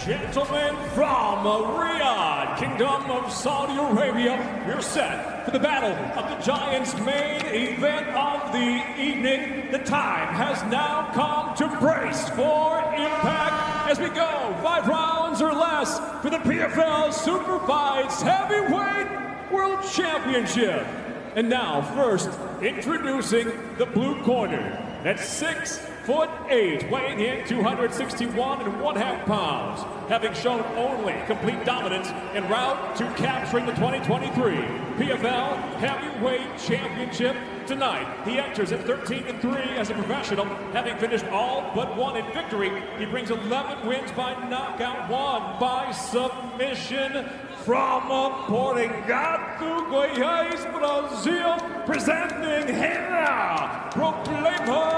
Gentlemen from Riyadh, Kingdom of Saudi Arabia, we're set for the battle of the Giants' main event of the evening. The time has now come to brace for impact as we go 5 rounds or less for the PFL Super Fights Heavyweight World Championship. And now, first, introducing the blue corner. That's 6'8", weighing in 261.5 pounds, having shown only complete dominance en route to capturing the 2023 PFL Heavyweight Championship tonight. He enters at 13-3 as a professional, having finished all but one in victory. He brings 11 wins by knockout, 1 by submission. From Portugal, Goiás, Brazil, presenting Renan Ferreira.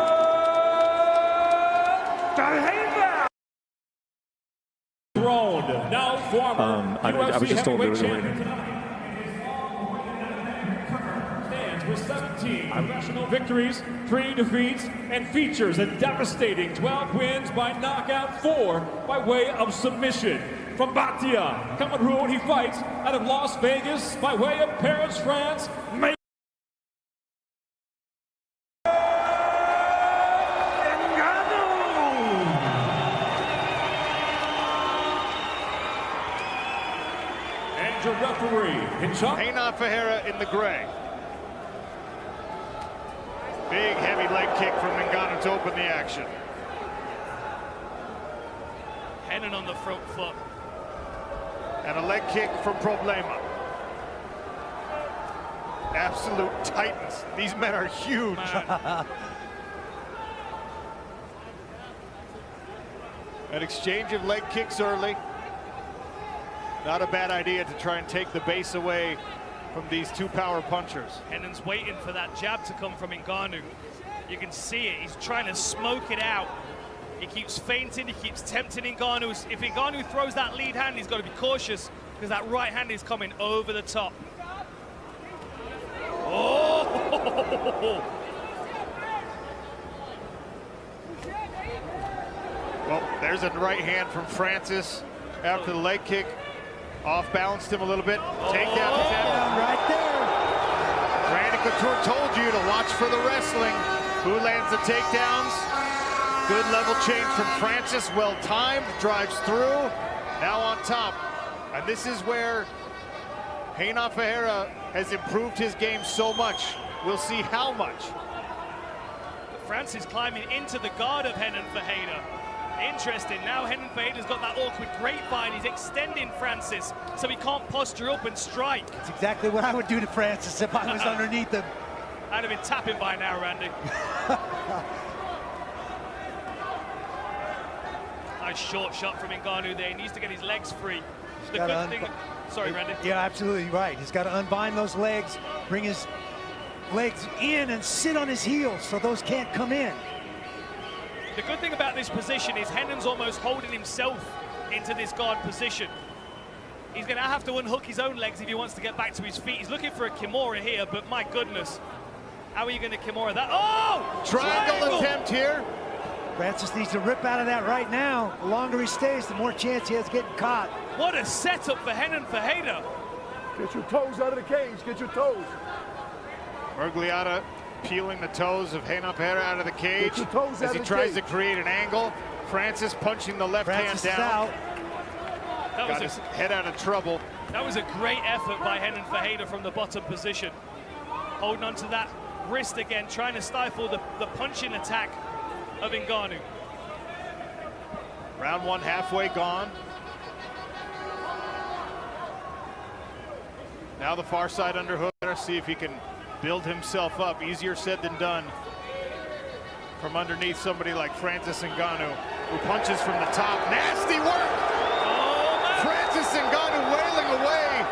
Throne, now former I was just told there was a stands with 17 professional victories, 3 defeats, and features a devastating 12 wins by knockout, 4 by way of submission. From Batia, Cameroon, he fights out of Las Vegas by way of Paris, France. And your referee, Renan Ferreira in the gray. Big heavy leg kick from Ngannou to open the action. Renan on the front foot. And a leg kick from Problema. Absolute titans. These men are huge. An exchange of leg kicks early. Not a bad idea to try and take the base away from these 2 power punchers. Renan's waiting for that jab to come from Ngannou. You can see it. He's trying to smoke it out. He keeps feinting, he keeps tempting Ngannou. If Ngannou throws that lead hand, he's got to be cautious because that right hand is coming over the top. Oh! Well, there's a right hand from Francis after the leg kick. Off-balanced him a little bit. Takedown attempt. Right there. Randy Couture told you to watch for the wrestling. Who lands the takedowns? Good level change from Francis, well timed, drives through, now on top. And this is where Renan Ferreira has improved his game so much. We'll see how much. Francis climbing into the guard of Renan Ferreira. Interesting, now Renan Ferreira's got that awkward grapevine. He's extending Francis so he can't posture up and strike. That's exactly what I would do to Francis if I was underneath him. I'd have been tapping by now, Randy. Nice short shot from Ngannou there. He needs to get his legs free. The good thing... Sorry, Randy. Yeah, absolutely right. He's got to unbind those legs, bring his legs in and sit on his heels so those can't come in. The good thing about this position is Renan's almost holding himself into this guard position. He's going to have to unhook his own legs if he wants to get back to his feet. He's looking for a Kimura here, but my goodness. How are you going to Kimura that? Oh! Triangle attempt here. Francis needs to rip out of that right now. The longer he stays, the more chance he has of getting caught. What a setup for Renan Ferreira. Get your toes out of the cage. Get your toes. Mergliata peeling the toes of Renan Ferreira out of the cage as he tries to create an angle. Francis punching the left hand down. Got his head out of trouble. That was a great effort by Renan Ferreira from the bottom position. Holding on to that wrist again, trying to stifle the punching attack of Ngannou. Round 1 halfway gone. Now the far side underhook. Let's see if he can build himself up. Easier said than done from underneath somebody like Francis Ngannou, who punches from the top. Nasty work! Oh, Francis Ngannou wailing away.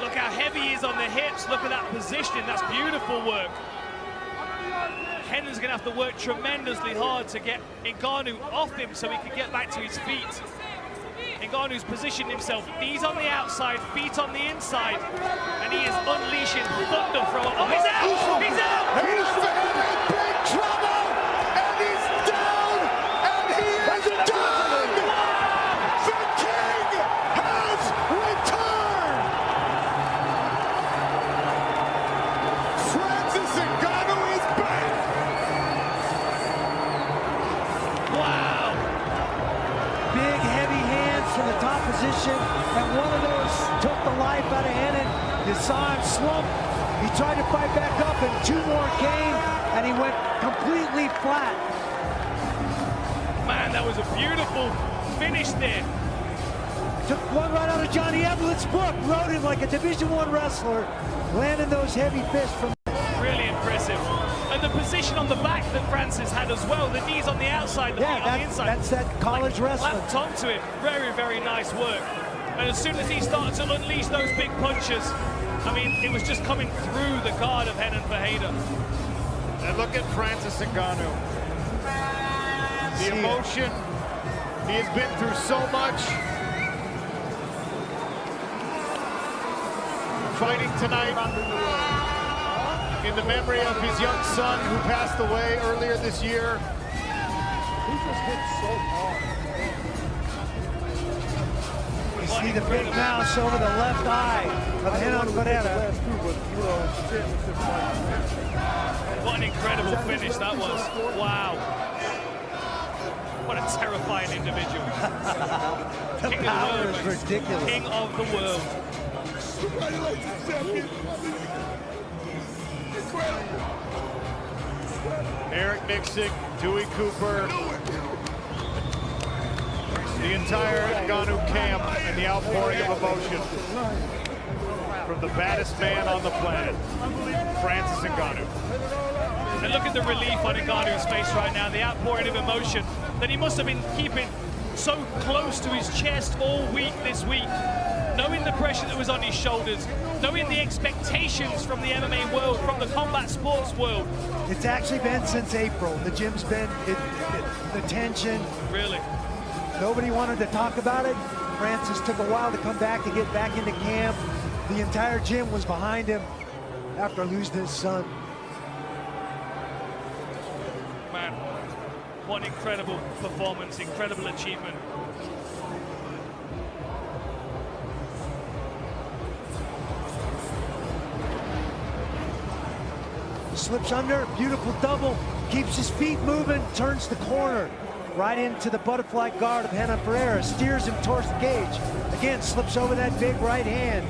Look how heavy he is on the hips. Look at that position. That's beautiful work. Renan's going to have to work tremendously hard to get Ngannou off him so he can get back to his feet. Ngannou's positioned himself, knees on the outside, feet on the inside, and he is unleashing thunder from... Oh, he's out! He's out! He's in big trouble! And he's down! And and one of those took the life out of Renan. You saw him slump. He tried to fight back up, and two more came, and he went completely flat. Man, that was a beautiful finish there. Took one right out of Johnny Evlitt's book, rode him like a Division I wrestler, landing those heavy fists from. Really impressive. And the position on the back that Francis had as well, the knees on the outside, the feet on the inside. That's that college wrestling. Clapped onto it. Very, very nice work. And as soon as he started to unleash those big punches, I mean, it was just coming through the guard of Renan Ferreira. And look at Francis Ngannou. The emotion. He has been through so much. Fighting tonight in the memory of his young son who passed away earlier this year. He just hit so hard. You see the big mouse over the left eye of Renan Ferreira. What an incredible finish that was. Wow. What a terrifying individual. The King power of the world, is man. ridiculous. King of the world. Congratulations, champion. Incredible. Eric Nixick, Dewey Cooper, the entire Ngannou camp, and the outpouring of emotion from the baddest man on the planet, Francis Ngannou. And look at the relief on Ngannou's face right now, the outpouring of emotion that he must have been keeping so close to his chest all week this week, knowing the pressure that was on his shoulders, knowing the expectations from the MMA world, from the combat sports world. It's actually been since April. The gym's been, the tension. Really? Nobody wanted to talk about it. Francis took a while to come back, to get back into camp. The entire gym was behind him after losing his son. Man, what an incredible performance, incredible achievement. Slips under, beautiful double, keeps his feet moving, turns the corner, right into the butterfly guard of Renan Ferreira, steers him towards the cage. Again, slips over that big right hand,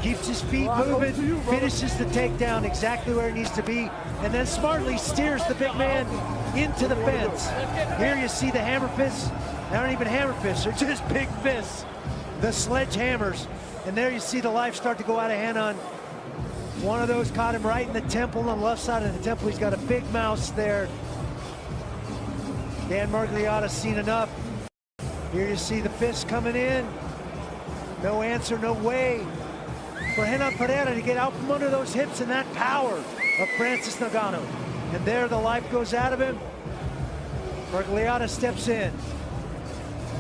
keeps his feet moving, finishes the takedown exactly where it needs to be, and then smartly steers the big man into the fence. Here you see the hammer fists. They aren't even hammer fists, they're just big fists, the sledgehammers. And there you see the life start to go out of Renan. One of those caught him right in the temple, on the left side of the temple. He's got a big mouse there. Dan Margliotta's seen enough. Here you see the fist coming in. No answer, no way for Renan Ferreira to get out from under those hips and that power of Francis Ngannou. And there the life goes out of him. Margliotta steps in.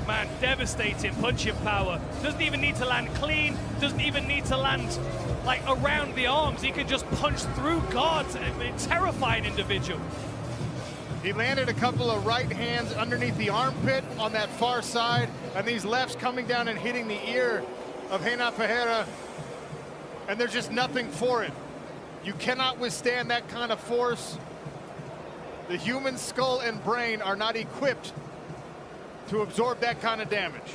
Man, devastating punching power. Doesn't even need to land clean, doesn't even need to land like around the arms. He can just punch through guards. A terrifying individual. He landed a couple of right hands underneath the armpit on that far side, and these lefts coming down and hitting the ear of Renan Ferreira, and there's just nothing for it. You cannot withstand that kind of force. The human skull and brain are not equipped to absorb that kind of damage.